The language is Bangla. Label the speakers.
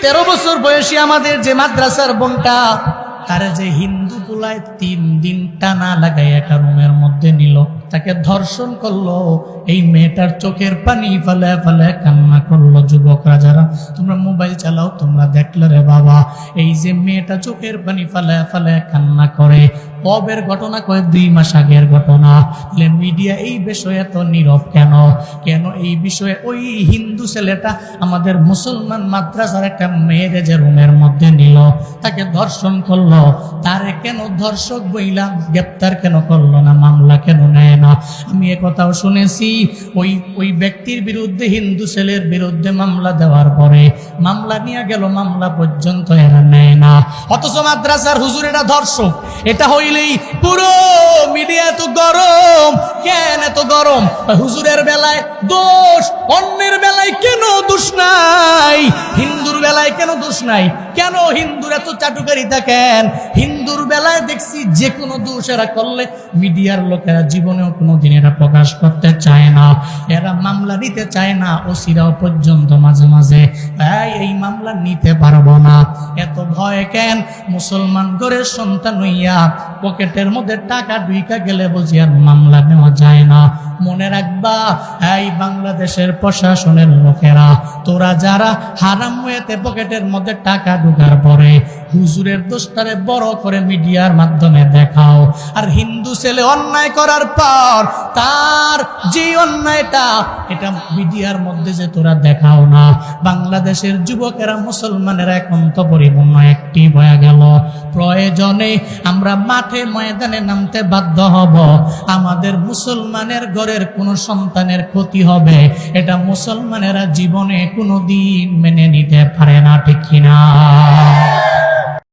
Speaker 1: 13 বছর বয়সী আমাদের যে মাদ্রাসার বোনটা, তারে যে হিন্দু গুলায় 3 দিন টানা লাগাই একটা রুমের মধ্যে নিল, তাকে ধর্ষণ করলো। এই মেয়েটার চোখের পানি ফেলে ফেলে কান্না করলো। যুবকরা যারা তোমরা মোবাইল চালাও, তোমরা দেখলে রে বাবা, এই যে মেয়েটা চোখের পানি ফেলে ফেলে কান্না করে, কবের ঘটনা, কয় 2 মাস আগের ঘটনা। মিডিয়া এই বিষয়ে তো নীরব কেন? কেন এই বিষয়ে ওই হিন্দু ছেলেটা আমাদের মুসলমান মাদ্রাসার একটা মেয়ের যে রুমের মধ্যে নিল, তাকে ধর্ষণ করলো, তারে কেন ধর্ষক বইলা গ্রেপ্তার কেন করলো না, মামলা কেন নেয় না? আমি একথাও শুনেছি, ওই ব্যক্তির বিরুদ্ধে, হিন্দু ছেলের বিরুদ্ধে মামলা দেওয়ার পরে মামলা নিয়ে গেল, মামলা পর্যন্ত এরা নেয় না। অথচ মাদ্রাসার হুজুর এটা ধর্ষক। এটা হইলেই পুরো মিডিয়া এত গরম কেন? এত গরম হুজুরের বেলায় দোষ, অন্যের বেলায় কেন দোষ নাই? হিন্দুর বেলায় কেন দোষ নাই? কেন হিন্দুর এত চাটুকারিতা কেন? হিন্দুর বেলায় দেখছি যে কোনো দোষ এরা করলে মিডিয়ার লোকেরা জীবনেও কোনোদিন এটা প্রকাশ করতে চায় না, এরা মামলা নিতে চায় না। ওসিরাও পর্যন্ত মাঝে মাঝে এই মামলা নিতে পারবো না। এত ভয় কেন? মুসলমান ঘরের সন্তান হইয়া পকেটের মধ্যে টাকা ঢুইকা গেলে বুঝি আর মামলা নেওয়া যায় না। মনে রাখবা, এই বাংলাদেশের প্রশাসনের লোকেরা, তোরা যারা হারাম হয়েতে পকেটের মধ্যে টাকা ঢুকার পরে হুজুরের দোষটারে বড় করে মিডিয়ার মাধ্যমে দেখাও, আর হিন্দু ছেলে অন্যায় করার পর তার যে অন্যায়টা, এটা মিডিয়ার মধ্যে যে তোরা দেখাও না। বাংলাদেশের যুবকেরা, মুসলমানেরা এখন তো পরিপূর্ণ অ্যাক্টিভ হয়ে গেল। প্রয়োজনে আমরা মাঠে ময়দানে নামতে বাধ্য হব। আমাদের মুসলমানের ঘরের কোনো সন্তানের ক্ষতি হবে, এটা মুসলমানেরা জীবনে কোনোদিন মেনে নিতে পারে না, ঠিক কিনা?